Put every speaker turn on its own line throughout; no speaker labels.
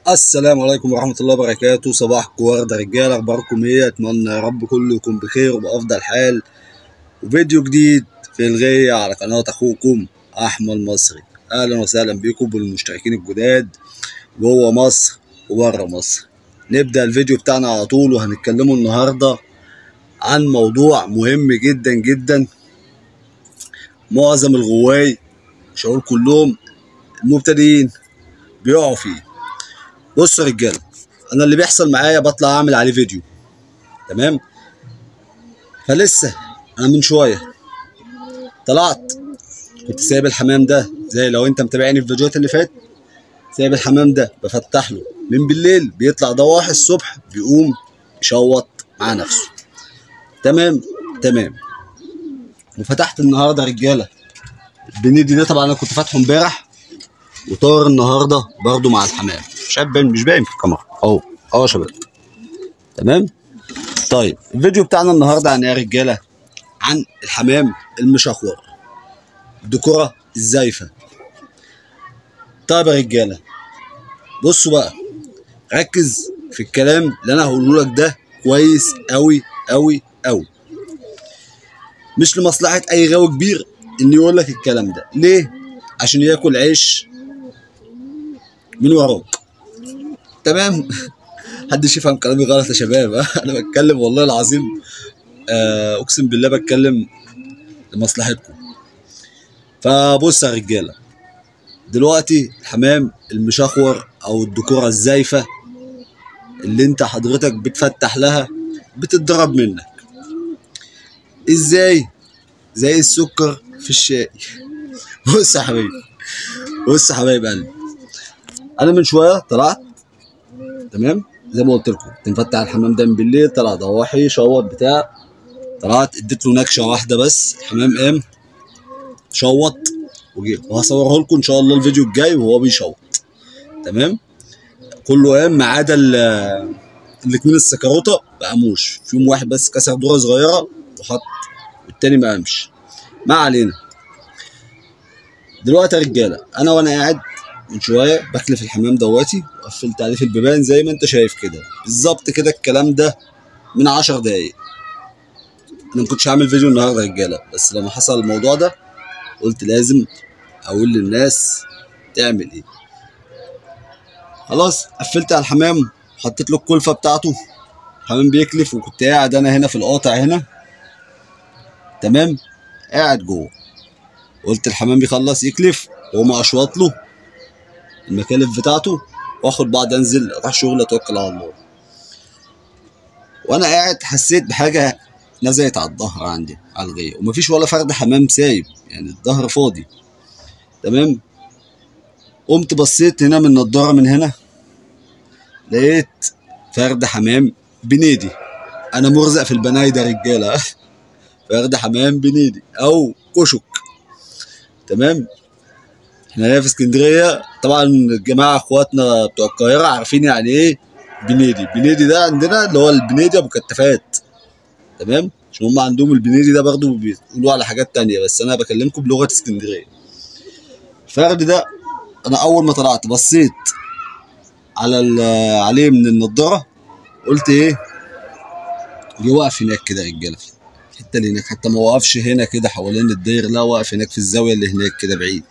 السلام عليكم ورحمة الله وبركاته. صباحكم وردة رجالة، اخباركم ايه؟ اتمنى يا رب كله يكون بخير وبأفضل حال. وفيديو جديد في الغية على قناة اخوكم احمد مصري. اهلا وسهلا بكم بالمشتركين الجداد جوه مصر وبره مصر. نبدأ الفيديو بتاعنا على طول، وهنتكلموا النهاردة عن موضوع مهم جدا جدا. معظم الغواي، مش هقول كلهم، المبتدئين بيقعوا فيه. بصوا يا رجاله، انا اللي بيحصل معايا بطلع اعمل عليه فيديو، تمام؟ فلسه انا من شويه طلعت، كنت سايب الحمام ده، زي لو انت متابعني في الفيديوهات اللي فاتت، سايب الحمام ده بفتح له من بالليل، بيطلع ضواحي الصبح بيقوم يشوط مع نفسه. تمام تمام. وفتحت النهارده رجاله البنيدي ده، طبعا انا كنت فاتحه امبارح وطار النهارده برضو مع الحمام. مش باين في الكاميرا اهو. يا شباب، تمام. طيب الفيديو بتاعنا النهارده عن ايه يا رجاله؟ عن الحمام المشخور، الدكوره الزايفه. طيب يا رجاله، بصوا بقى، ركز في الكلام اللي انا هقوله لك ده كويس قوي قوي قوي. مش لمصلحه اي غاوي كبير ان يقول لك الكلام ده. ليه؟ عشان ياكل عيش من وراك، تمام؟ محدش يفهم كلامي غلط يا شباب. انا بتكلم والله العظيم، اقسم بالله بتكلم لمصلحتكم. فبص يا رجاله، دلوقتي الحمام المشخور او الدكوره الزايفه اللي انت حضرتك بتفتح لها بتتضرب منك ازاي؟ زي السكر في الشاي. بص يا حبيبي، بص يا حبايب قلبي، انا من شويه طلعت، تمام؟ زي ما قلت لكم كنت مفتح الحمام ده من بالليل، طلع ضواحي شوط بتاع، طلعت اديت له نكشه واحده بس، الحمام قام شوط وجه، وهصوره لكم ان شاء الله الفيديو الجاي وهو بيشوط، تمام؟ كله قام ما عدا الاتنين السكروطه ما قاموش، فيهم واحد بس كسر دوره صغيره وحط، والتاني ما قامش. ما علينا. دلوقتي يا رجاله، انا وانا قاعد من شويه بكلف الحمام دواتي، وقفلت عليه في البيبان زي ما انت شايف كده بالظبط كده. الكلام ده من 10 دقايق. انا ما كنتش هعمل فيديو النهارده يا رجاله، بس لما حصل الموضوع ده قلت لازم اقول للناس تعمل ايه. خلاص قفلت على الحمام، حطيت له الكلفه بتاعته، الحمام بيكلف، وكنت قاعد انا هنا في القاطع هنا، تمام؟ قاعد جوه، قلت الحمام بيخلص يكلف واقوم اشوط له المكالف بتاعته، واخد بعض انزل اروح شغل اتوكل على الله. وانا قاعد حسيت بحاجه نزلت على الظهر عندي على الغيه، ومفيش ولا فرد حمام سايب، يعني الظهر فاضي، تمام؟ قمت بصيت هنا من النضاره من هنا، لقيت فرد حمام بنيدي. انا مرزق في البنايد يا رجاله. فرد حمام بنيدي او كشك، تمام؟ احنا هنا في اسكندريه طبعا، الجماعه اخواتنا بتوع القاهره عارفين يعني ايه بنيدي. بنيدي ده عندنا اللي هو البنيدي ابو كتافات، تمام؟ عشان هم عندهم البنيدي ده برضه بيقولوا على حاجات تانية، بس انا بكلمكم بلغه اسكندريه. الفرد ده انا اول ما طلعت بصيت عليه من النضاره، قلت ايه؟ جه واقف هناك كده يا رجاله، الحته اللي هناك، حتى ما وقفش هنا كده حوالين الداير، لا واقف هناك في الزاويه اللي هناك كده بعيد.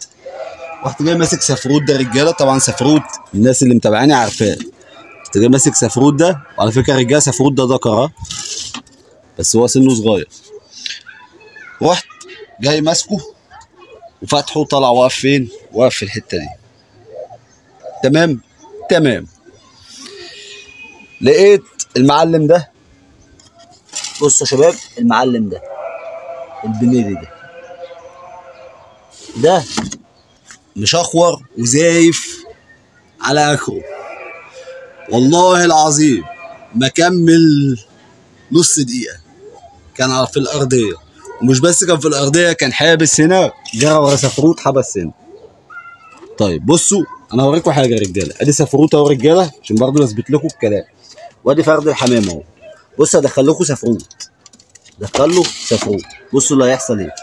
رحت جاي ماسك سفروت ده رجاله، طبعا سفروت الناس اللي متابعاني عارفاه. رحت جاي ماسك سفروت ده، وعلى فكره يا رجاله سفروت ده ذكر، بس هو سنه صغير. رحت جاي ماسكه وفتحه وطلع، واقف فين؟ واقف في الحته دي، تمام تمام. لقيت المعلم ده، بصوا يا شباب، المعلم ده البنيدي ده مشخور وزايف على اخره، والله العظيم ما كمل نص دقيقه كان في الارضيه. ومش بس كان في الارضيه، كان حابس هنا، جرى ورا سفروت حبس هنا. طيب بصوا، انا هوريكم حاجه يا رجاله، ادي سفروت اهو رجاله عشان برضه اثبت لكم الكلام، وادي فرد الحمام اهو. بص هدخل لكم سفروت، دخل له سفروت، بصوا اللي هيحصل ايه.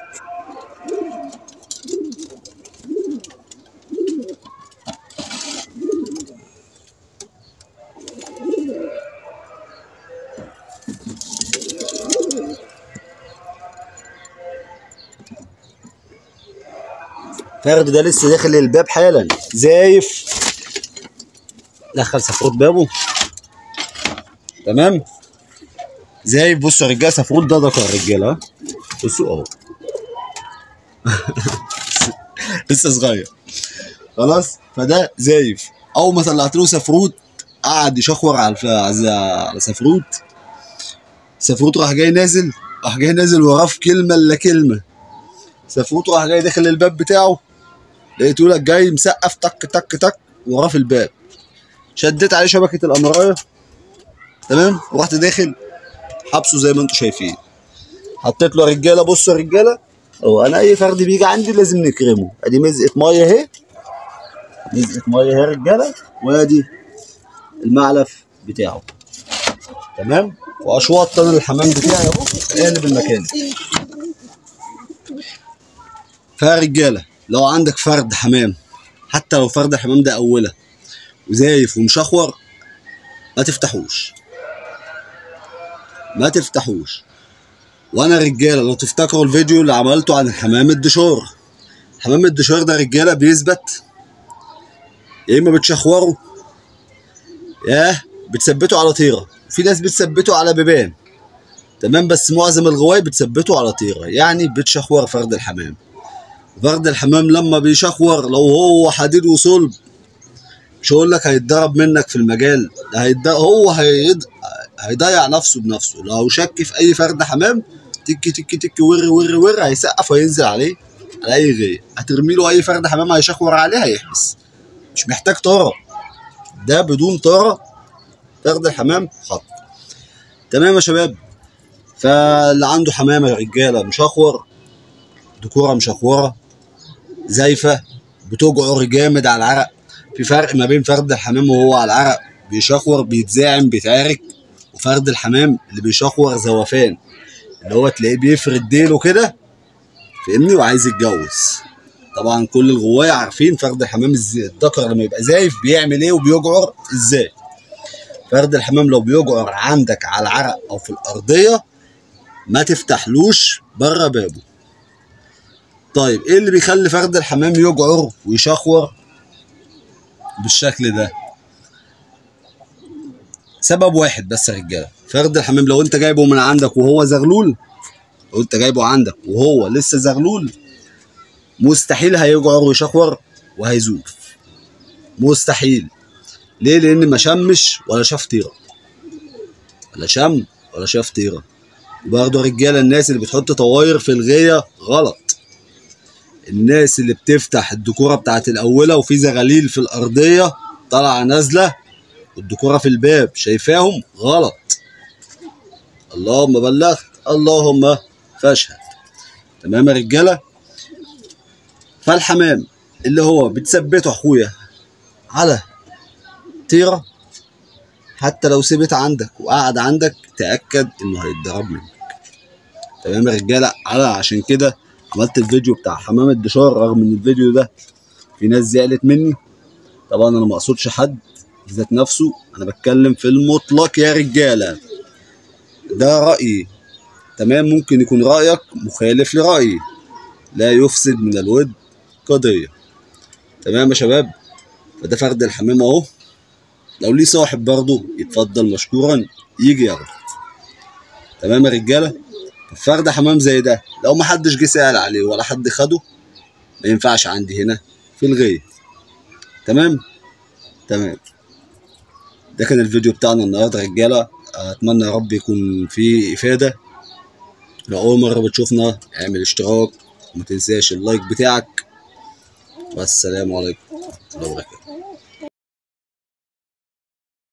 الفرد ده لسه داخل الباب حالا زايف، دخل سفروت بابه. تمام زايف. بصوا يا رجاله سفروت ده ذكر الرجاله، ها بصوا اهو لسه صغير خلاص. فده زايف. اول ما طلعت له سفروت قعد يشخور على سفروت. سفروت راح جاي نازل وراه في كلمه الا كلمه. سفروت راح جاي داخل الباب بتاعه، لقيته لك جاي مسقف تك تك تك وراه في الباب. شديت عليه شبكه الامرايه تمام، ورحت داخل حبسه زي ما انتم شايفين. حطيت له رجاله. بصوا يا رجاله اهو، انا اي فرد بيجي عندي لازم نكرمه. ادي مزقه ميه اهي، مزقه ميه اهي يا رجاله، وادي المعلف بتاعه تمام. واشواط طن الحمام بتاعي اهو قالب المكان. فيا رجاله لو عندك فرد حمام، حتى لو فرد الحمام ده اوله وزايف ومشخور، ما تفتحوش ما تفتحوش. وانا رجاله لو تفتكروا الفيديو اللي عملته عن الحمام الدشور، حمام الدشور ده رجاله بيثبت، يا اما بتشخوره ياه بتثبته على طيره، وفي ناس بتثبته على بيبان تمام، بس معظم الغواي بتثبته على طيره، يعني بتشخور فرد الحمام. فرد الحمام لما بيشخور لو هو حديد وصلب مش هقول لك هيتضرب منك في المجال ده، هو هيضيع نفسه بنفسه. لو شك في اي فرد حمام تك تك تك ور هيسقف وينزل عليه على اي غيه. هترمي له اي فرد حمام هيشخور عليه هيحبس، مش محتاج طاره، ده بدون طاره فرد الحمام خط. تمام يا شباب. فاللي عنده حمام يا رجاله مشخور، دكوره مشخوره زايفه بتجعر جامد على العرق، في فرق ما بين فرد الحمام وهو على العرق بيشخور بيتزاعم بيتعارك، وفرد الحمام اللي بيشخور زوفان، اللي هو تلاقيه بيفرد ديله كده فاهمني وعايز يتجوز. طبعا كل الغوايه عارفين فرد الحمام الذكر لما يبقى زايف بيعمل ايه وبيجعر ازاي. فرد الحمام لو بيجعر عندك على العرق او في الارضيه ما تفتحلوش بره بابه. طيب ايه اللي بيخلي فرد الحمام يجعر ويشخور بالشكل ده؟ سبب واحد بس يا رجاله. فرد الحمام لو انت جايبه من عندك وهو زغلول، لو انت جايبه عندك وهو لسه زغلول مستحيل هيجعر ويشخور وهيزوف، مستحيل. ليه؟ لان ما شمش ولا شاف طيره، ولا شم ولا شاف طيره. وبرضه رجاله الناس اللي بتحط طواير في الغيه غلط. الناس اللي بتفتح الدكوره بتاعت الاوله وفي زغاليل في الارضيه طالعه نازله والدكوره في الباب شايفاهم غلط. اللهم بلغت اللهم فاشهد. تمام يا رجاله. فالحمام اللي هو بتثبته اخويا على طيره، حتى لو سبت عندك وقعد عندك تاكد انه هيتضرب منك. تمام يا رجاله. عشان كده عملت الفيديو بتاع حمام الدشار، رغم ان الفيديو ده في ناس زعلت مني. طبعا انا ما اقصدش حد ذات نفسه، انا بتكلم في المطلق يا رجاله، ده رايي تمام. ممكن يكون رايك مخالف لرايي، لا يفسد من الود قضيه. تمام يا شباب. فده فرد الحمام اهو، لو ليه صاحب برضه يتفضل مشكورا يجي ياخده. تمام يا رجاله. فرد حمام زي ده لو ما حدش جه سأل عليه ولا حد خده ما ينفعش عندي هنا في الغيه. تمام. ده كان الفيديو بتاعنا النهارده رجاله. اتمنى يا رب يكون فيه افاده. لو اول مره بتشوفنا اعمل اشتراك وما تنساش اللايك بتاعك، والسلام عليكم ورحمه الله وبركاته.